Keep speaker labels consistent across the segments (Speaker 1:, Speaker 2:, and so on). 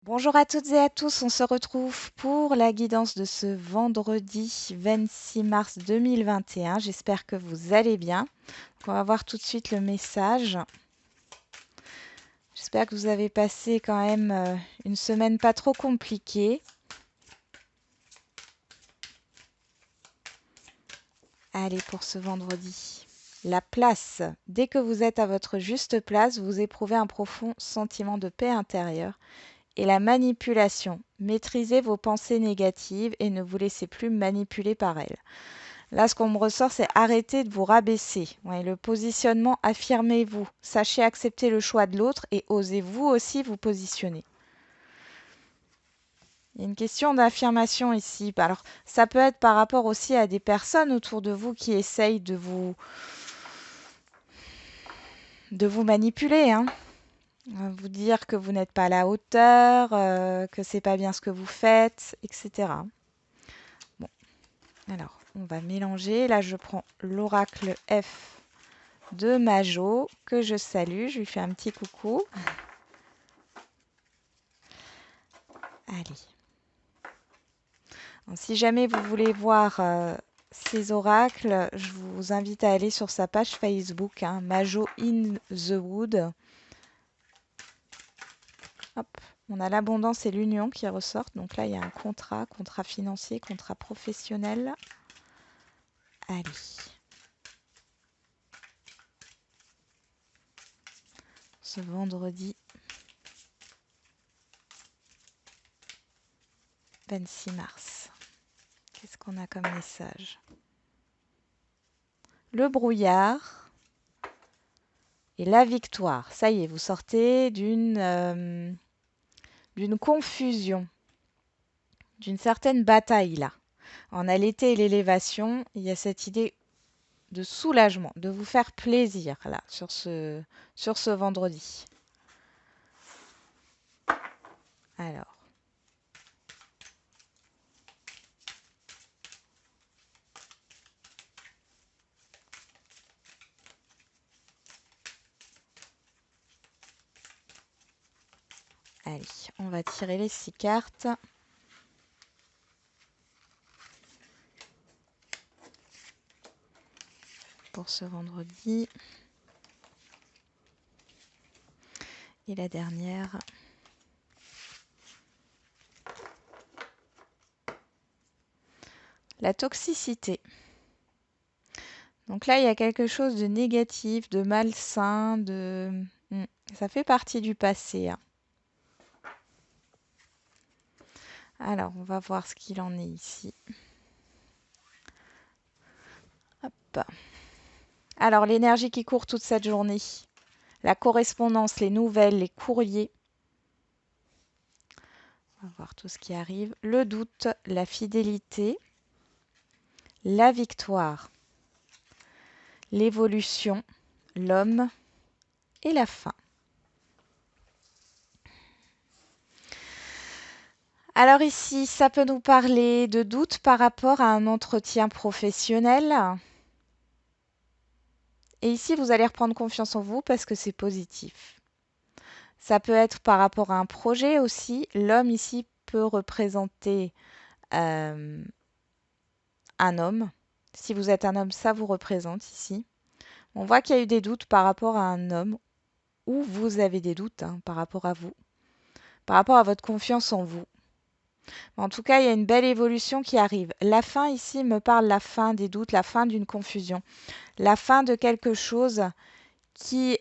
Speaker 1: Bonjour à toutes et à tous, on se retrouve pour la guidance de ce vendredi 26 mars 2021. J'espère que vous allez bien. Donc, on va voir tout de suite le message. J'espère que vous avez passé quand même une semaine pas trop compliquée. Allez, pour ce vendredi. La place. Dès que vous êtes à votre juste place, vous éprouvez un profond sentiment de paix intérieure. Et la manipulation. Maîtrisez vos pensées négatives et ne vous laissez plus manipuler par elles. Là, ce qu'on me ressort, c'est arrêter de vous rabaisser. Ouais, le positionnement, affirmez-vous. Sachez accepter le choix de l'autre et osez vous aussi vous positionner. Il y a une question d'affirmation ici. Alors, ça peut être par rapport aussi à des personnes autour de vous qui essayent de vous manipuler, hein. Vous dire que vous n'êtes pas à la hauteur, que c'est pas bien ce que vous faites, etc. Bon, alors on va mélanger. Là, je prends l'oracle F de Majo, que je salue. Je lui fais un petit coucou. Allez. Donc, si jamais vous voulez voir ces oracles, je vous invite à aller sur sa page Facebook, hein, Majo in the Wood. Hop, on a l'abondance et l'union qui ressortent. Donc là, il y a un contrat financier, contrat professionnel. Allez. Ce vendredi 26 mars. Qu'est-ce qu'on a comme message? Le brouillard et la victoire. Ça y est, vous sortez d'une confusion, d'une certaine bataille là. En l'été et l'élévation, il y a cette idée de soulagement, de vous faire plaisir là sur ce vendredi. Alors, allez, on va tirer les 6 cartes. Pour ce vendredi. Et la dernière. La toxicité. Donc là, il y a quelque chose de négatif, de malsain, ça fait partie du passé, hein. Alors, on va voir ce qu'il en est ici. Hop. Alors, l'énergie qui court toute cette journée. La correspondance, les nouvelles, les courriers. On va voir tout ce qui arrive. Le doute, la fidélité, la victoire, l'évolution, l'homme et la fin. Alors ici, ça peut nous parler de doute par rapport à un entretien professionnel. Et ici, vous allez reprendre confiance en vous parce que c'est positif. Ça peut être par rapport à un projet aussi. L'homme ici peut représenter un homme. Si vous êtes un homme, ça vous représente ici. On voit qu'il y a eu des doutes par rapport à un homme ou vous avez des doutes, hein, par rapport à vous, par rapport à votre confiance en vous. En tout cas, il y a une belle évolution qui arrive. La fin ici me parle la fin des doutes, la fin d'une confusion, la fin de quelque chose qui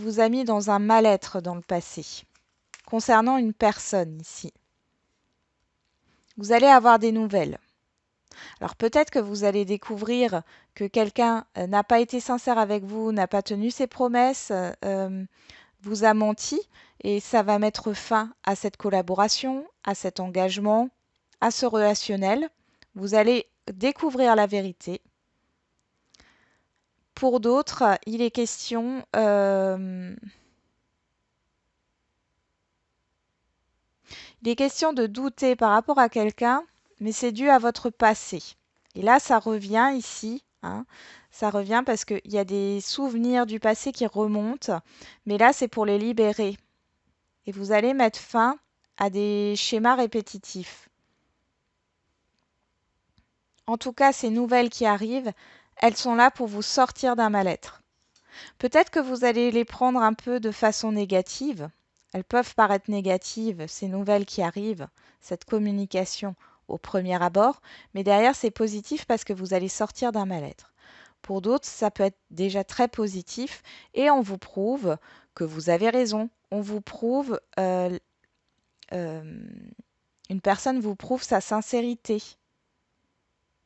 Speaker 1: vous a mis dans un mal-être dans le passé, concernant une personne ici. Vous allez avoir des nouvelles. Alors peut-être que vous allez découvrir que quelqu'un n'a pas été sincère avec vous, n'a pas tenu ses promesses, vous a menti, et ça va mettre fin à cette collaboration, à cet engagement, à ce relationnel. Vous allez découvrir la vérité. Pour d'autres, il est question de douter par rapport à quelqu'un, mais c'est dû à votre passé. Et là, ça revient ici, hein, ça revient parce qu'il y a des souvenirs du passé qui remontent, mais là, c'est pour les libérer. Et vous allez mettre fin à des schémas répétitifs. En tout cas, ces nouvelles qui arrivent, elles sont là pour vous sortir d'un mal-être. Peut-être que vous allez les prendre un peu de façon négative. Elles peuvent paraître négatives, ces nouvelles qui arrivent, cette communication au premier abord, mais derrière, c'est positif parce que vous allez sortir d'un mal-être. Pour d'autres, ça peut être déjà très positif et on vous prouve que vous avez raison. On vous prouve, une personne vous prouve sa sincérité.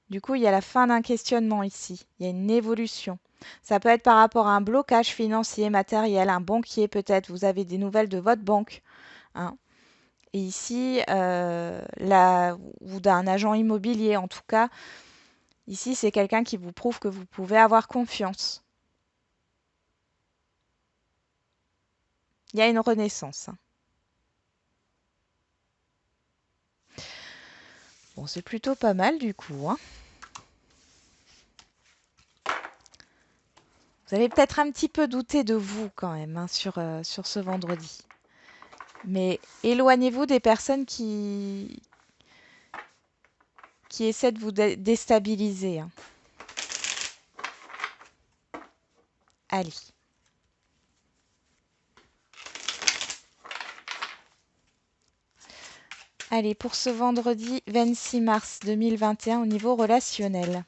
Speaker 1: Du coup, il y a la fin d'un questionnement ici. Il y a une évolution. Ça peut être par rapport à un blocage financier, matériel, un banquier peut-être. Vous avez des nouvelles de votre banque, hein. Et ici, ou d'un agent immobilier en tout cas. Ici, c'est quelqu'un qui vous prouve que vous pouvez avoir confiance. Il y a une renaissance, hein. Bon, c'est plutôt pas mal du coup, hein. Vous allez peut-être un petit peu douter de vous quand même, hein, sur ce vendredi. Mais éloignez-vous des personnes qui essaient de vous déstabiliser, hein. Allez. Allez, pour ce vendredi 26 mars 2021 au niveau relationnel.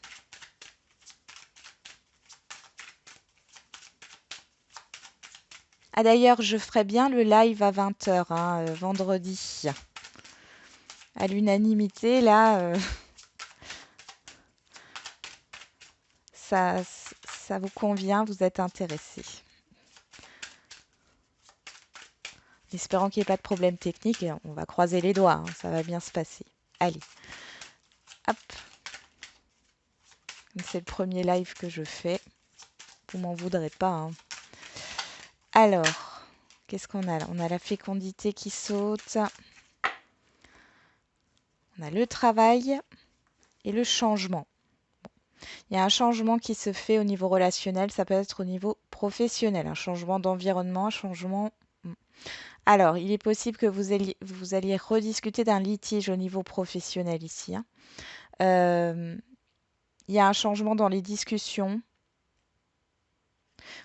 Speaker 1: Ah d'ailleurs, je ferai bien le live à 20 h, hein, vendredi. À l'unanimité, là, ça vous convient, vous êtes intéressé. En espérant qu'il n'y ait pas de problème technique, on va croiser les doigts, hein, ça va bien se passer. Allez, hop. C'est le premier live que je fais. Vous m'en voudrez pas, hein. Alors, qu'est-ce qu'on a là? On a la fécondité qui saute. On a le travail et le changement. Il y a un changement qui se fait au niveau relationnel, ça peut être au niveau professionnel, un changement d'environnement, un changement... Alors, il est possible que vous alliez rediscuter d'un litige au niveau professionnel ici, hein. Il y a un changement dans les discussions.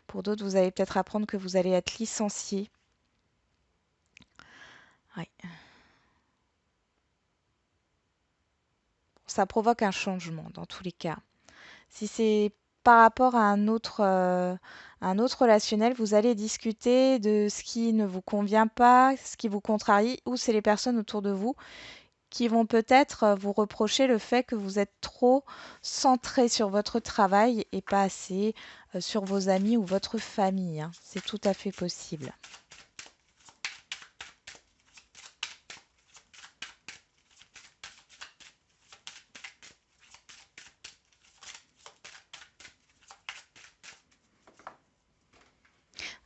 Speaker 1: Pour d'autres, vous allez peut-être apprendre que vous allez être licencié. Ouais. Ça provoque un changement dans tous les cas. Si c'est par rapport à un autre relationnel, vous allez discuter de ce qui ne vous convient pas, ce qui vous contrarie, ou c'est les personnes autour de vous qui vont peut-être vous reprocher le fait que vous êtes trop centré sur votre travail et pas assez sur vos amis ou votre famille, hein. C'est tout à fait possible.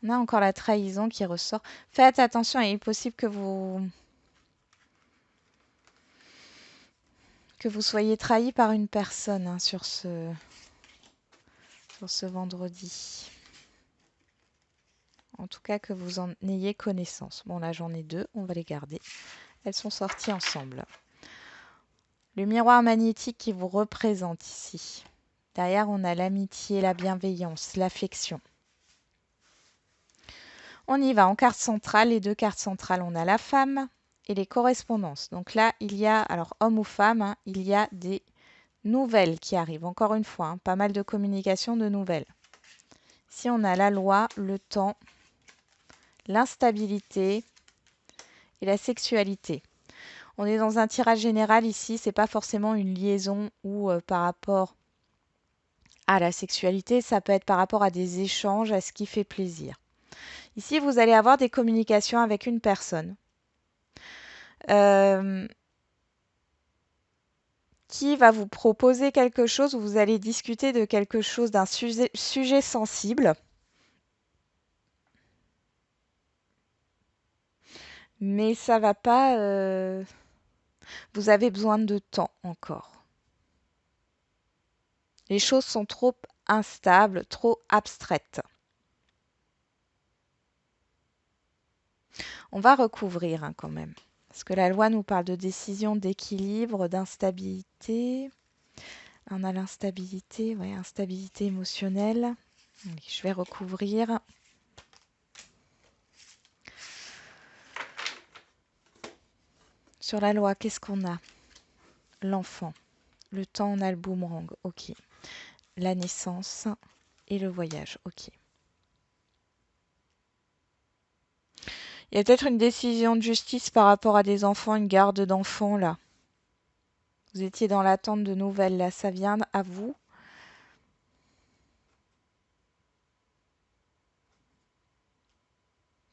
Speaker 1: On a encore la trahison qui ressort. Faites attention, il est possible que vous soyez trahi par une personne, hein, sur ce vendredi. En tout cas, que vous en ayez connaissance. Bon, là, j'en ai deux, on va les garder. Elles sont sorties ensemble. Le miroir magnétique qui vous représente ici. Derrière, on a l'amitié, la bienveillance, l'affection. On y va en carte centrale. Les deux cartes centrales, on a la femme et les correspondances. Donc là, il y a, alors homme ou femme, hein, il y a des nouvelles qui arrivent. Encore une fois, hein, pas mal de communication de nouvelles. Ici, on a la loi, le temps, l'instabilité et la sexualité. On est dans un tirage général ici, c'est pas forcément une liaison ou par rapport à la sexualité, ça peut être par rapport à des échanges, à ce qui fait plaisir. Ici, vous allez avoir des communications avec une personne qui va vous proposer quelque chose, où vous allez discuter de quelque chose, d'un sujet sensible. Mais ça va pas... vous avez besoin de temps encore. Les choses sont trop instables, trop abstraites. On va recouvrir, hein, quand même. Parce que la loi nous parle de décision, d'équilibre, d'instabilité. On a l'instabilité, ouais, instabilité émotionnelle. Je vais recouvrir. Sur la loi, qu'est-ce qu'on a? L'enfant. Le temps, on a le boomerang. Ok. La naissance et le voyage. Ok. Il y a peut-être une décision de justice par rapport à des enfants, une garde d'enfants là. Vous étiez dans l'attente de nouvelles là. Ça vient à vous.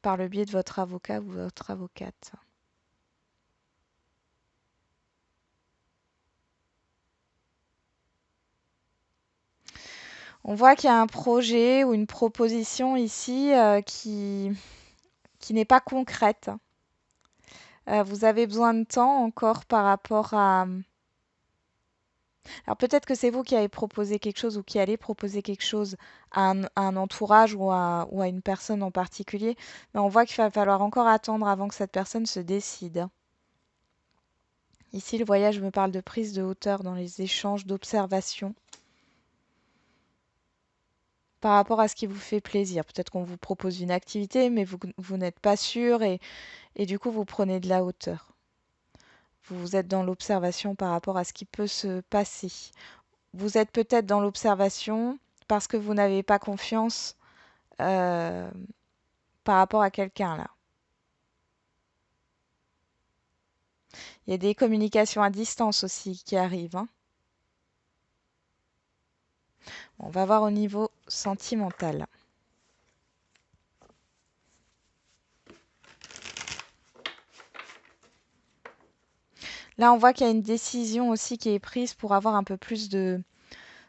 Speaker 1: Par le biais de votre avocat ou votre avocate. On voit qu'il y a un projet ou une proposition ici qui n'est pas concrète. Vous avez besoin de temps encore par rapport à... Alors peut-être que c'est vous qui avez proposé quelque chose ou qui allez proposer quelque chose à un entourage ou à une personne en particulier, mais on voit qu'il va falloir encore attendre avant que cette personne se décide. Ici, le voyage me parle de prise de hauteur dans les échanges, d'observation par rapport à ce qui vous fait plaisir. Peut-être qu'on vous propose une activité, mais vous n'êtes pas sûr et du coup, vous prenez de la hauteur. Vous êtes dans l'observation par rapport à ce qui peut se passer. Vous êtes peut-être dans l'observation parce que vous n'avez pas confiance euh, par rapport à quelqu'un là. Il y a des communications à distance aussi qui arrivent, hein. On va voir au niveau sentimental. Là, on voit qu'il y a une décision aussi qui est prise pour avoir un peu plus de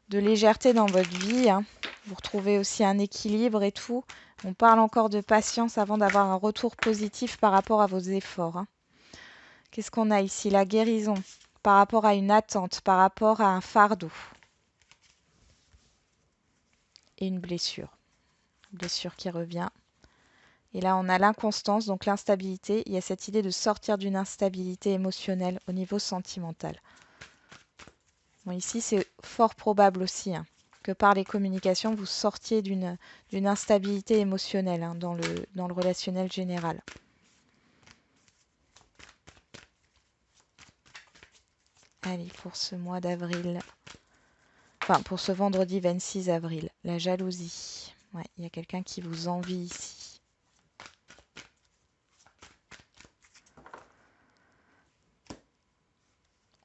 Speaker 1: légèreté dans votre vie, hein. Vous retrouvez aussi un équilibre et tout. On parle encore de patience avant d'avoir un retour positif par rapport à vos efforts, hein. Qu'est-ce qu'on a ici? La guérison par rapport à une attente, par rapport à un fardeau et une blessure. Blessure qui revient. Et là, on a l'inconstance, donc l'instabilité. Il y a cette idée de sortir d'une instabilité émotionnelle au niveau sentimental. Bon, ici, c'est fort probable aussi, hein, que par les communications, vous sortiez d'une instabilité émotionnelle, hein, dans le relationnel général. Allez, pour ce mois d'avril, enfin pour ce vendredi 26 avril, la jalousie. Ouais, il y a quelqu'un qui vous envie ici.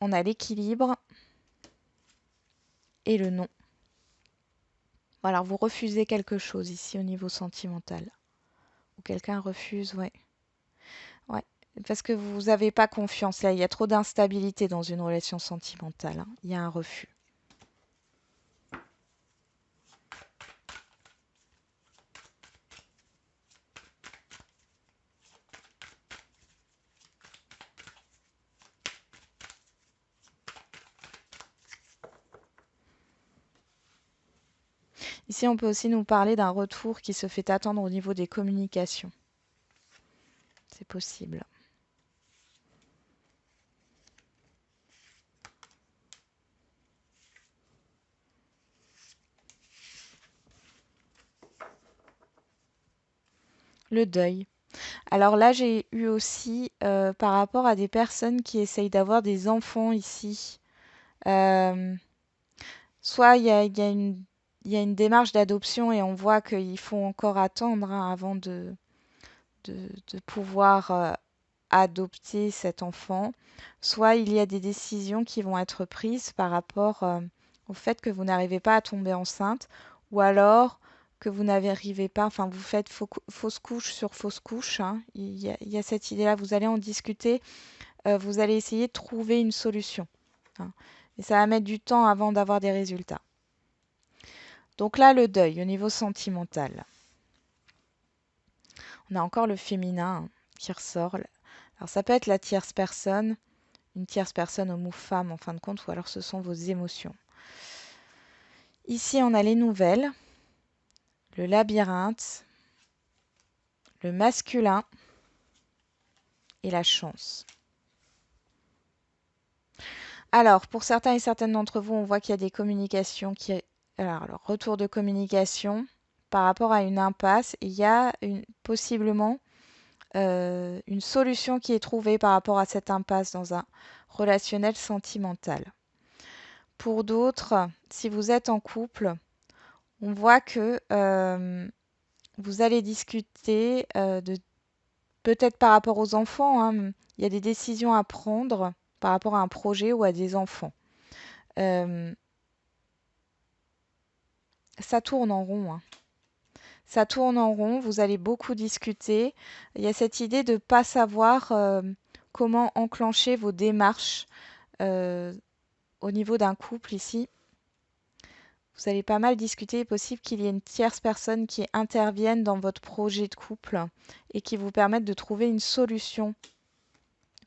Speaker 1: On a l'équilibre et le non. Voilà, vous refusez quelque chose ici au niveau sentimental. Ou quelqu'un refuse, ouais. Ouais, parce que vous n'avez pas confiance. Là, il y a trop d'instabilité dans une relation sentimentale, hein. Il y a un refus. Ici, on peut aussi nous parler d'un retour qui se fait attendre au niveau des communications. C'est possible. Le deuil. Alors là, j'ai eu aussi, par rapport à des personnes qui essayent d'avoir des enfants ici, euh, soit il y a une démarche d'adoption et on voit qu'il faut encore attendre, hein, avant de pouvoir adopter cet enfant, soit il y a des décisions qui vont être prises par rapport au fait que vous n'arrivez pas à tomber enceinte, ou alors que vous n'arrivez pas, enfin vous faites fausse couche sur fausse couche, hein. Il y a cette idée-là, vous allez en discuter, vous allez essayer de trouver une solution, hein. Et ça va mettre du temps avant d'avoir des résultats. Donc là, le deuil au niveau sentimental. On a encore le féminin, hein, qui ressort. Alors ça peut être la tierce personne, une tierce personne, homme ou femme en fin de compte, ou alors ce sont vos émotions. Ici, on a les nouvelles, le labyrinthe, le masculin et la chance. Alors, pour certains et certaines d'entre vous, on voit qu'il y a des communications qui... Alors, le retour de communication par rapport à une impasse. Il y a possiblement une solution qui est trouvée par rapport à cette impasse dans un relationnel sentimental. Pour d'autres, si vous êtes en couple, on voit que vous allez discuter de peut-être par rapport aux enfants, hein, il y a des décisions à prendre par rapport à un projet ou à des enfants. Ça tourne en rond, hein. Ça tourne en rond, vous allez beaucoup discuter. Il y a cette idée de ne pas savoir comment enclencher vos démarches au niveau d'un couple ici. Vous allez pas mal discuter. Il est possible qu'il y ait une tierce personne qui intervienne dans votre projet de couple et qui vous permette de trouver une solution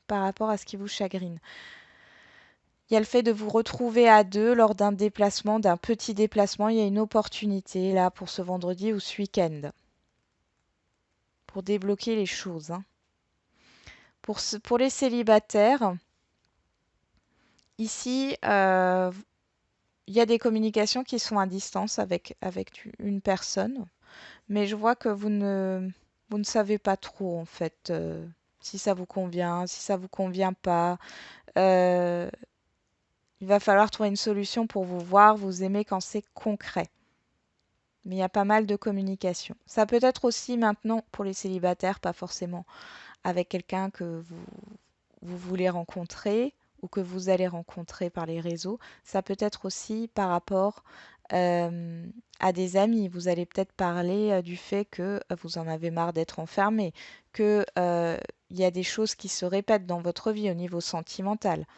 Speaker 1: par rapport à ce qui vous chagrine. Il y a le fait de vous retrouver à deux lors d'un déplacement, d'un petit déplacement. Il y a une opportunité là pour ce vendredi ou ce week-end pour débloquer les choses, hein. Pour les célibataires, ici, il y a des communications qui sont à distance avec une personne, mais je vois que vous ne savez pas trop en fait si ça vous convient, si ça vous convient pas. Euh, il va falloir trouver une solution pour vous voir, vous aimer quand c'est concret. Mais il y a pas mal de communication. Ça peut être aussi maintenant pour les célibataires, pas forcément avec quelqu'un que vous voulez rencontrer ou que vous allez rencontrer par les réseaux. Ça peut être aussi par rapport à des amis. Vous allez peut-être parler du fait que vous en avez marre d'être enfermé, que il y a des choses qui se répètent dans votre vie au niveau sentimental.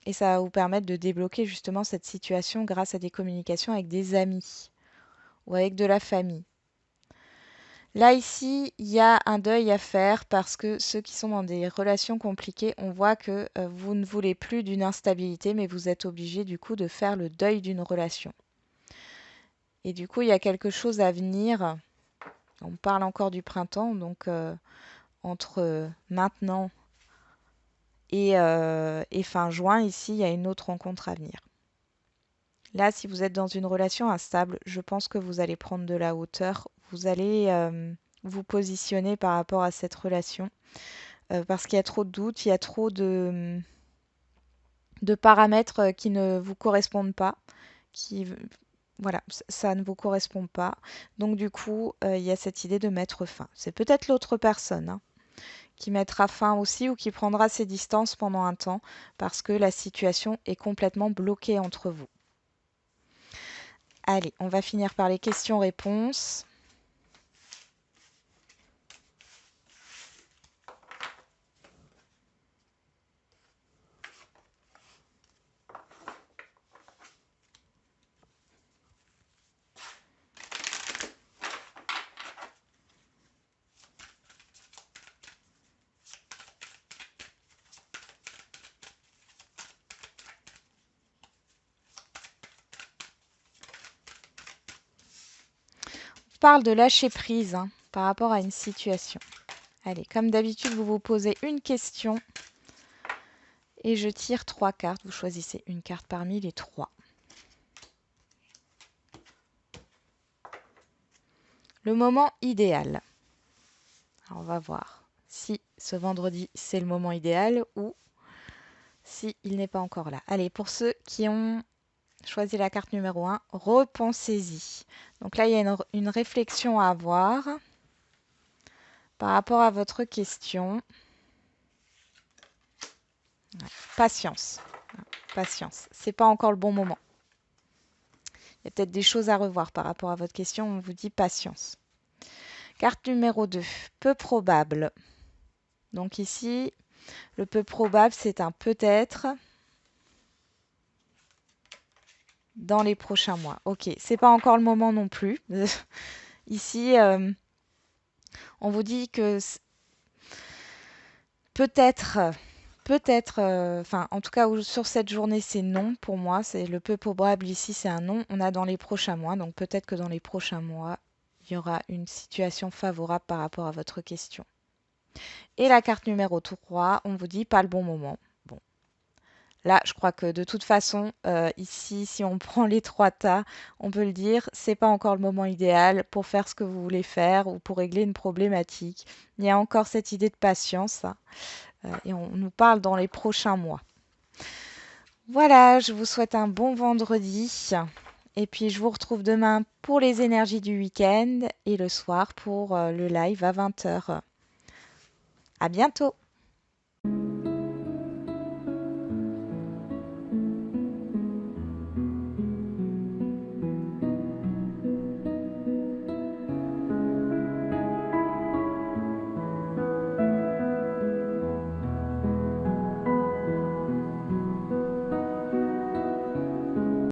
Speaker 1: Et ça va vous permettre de débloquer justement cette situation grâce à des communications avec des amis ou avec de la famille. Là, ici, il y a un deuil à faire parce que ceux qui sont dans des relations compliquées, on voit que vous ne voulez plus d'une instabilité, mais vous êtes obligé du coup de faire le deuil d'une relation. Et du coup, il y a quelque chose à venir. On parle encore du printemps, donc entre maintenant et fin juin, ici, il y a une autre rencontre à venir. Là, si vous êtes dans une relation instable, je pense que vous allez prendre de la hauteur. Vous allez vous positionner par rapport à cette relation parce qu'il y a trop de doutes, il y a trop de paramètres qui ne vous correspondent pas, qui, voilà, ça ne vous correspond pas. Donc du coup, il y a cette idée de mettre fin. C'est peut-être l'autre personne, hein, qui mettra fin aussi ou qui prendra ses distances pendant un temps parce que la situation est complètement bloquée entre vous. Allez, on va finir par les questions-réponses. On parle de lâcher prise, hein, par rapport à une situation. Allez, comme d'habitude, vous vous posez une question et je tire 3 cartes. Vous choisissez une carte parmi les 3. Le moment idéal. Alors, on va voir si ce vendredi c'est le moment idéal ou si il n'est pas encore là. Allez, pour ceux qui ont choisi la carte numéro 1, repensez-y. Donc là, il y a une réflexion à avoir par rapport à votre question. Ouais, patience. Patience. C'est pas encore le bon moment. Il y a peut-être des choses à revoir par rapport à votre question. On vous dit patience. Carte numéro 2, peu probable. Donc ici, le peu probable, c'est un peut-être dans les prochains mois. Ok, c'est pas encore le moment non plus. Ici, on vous dit que peut-être, enfin, en tout cas, sur cette journée, c'est non pour moi. C'est le peu probable ici, c'est un non. On a dans les prochains mois, donc peut-être que dans les prochains mois, il y aura une situation favorable par rapport à votre question. Et la carte numéro 3, on vous dit pas le bon moment. Bon, là, je crois que de toute façon, ici, si on prend les 3 tas, on peut le dire, c'est pas encore le moment idéal pour faire ce que vous voulez faire ou pour régler une problématique. Il y a encore cette idée de patience, hein, et on nous parle dans les prochains mois. Voilà, je vous souhaite un bon vendredi. Et puis, je vous retrouve demain pour les énergies du week-end et le soir pour le live à 20 h. À bientôt!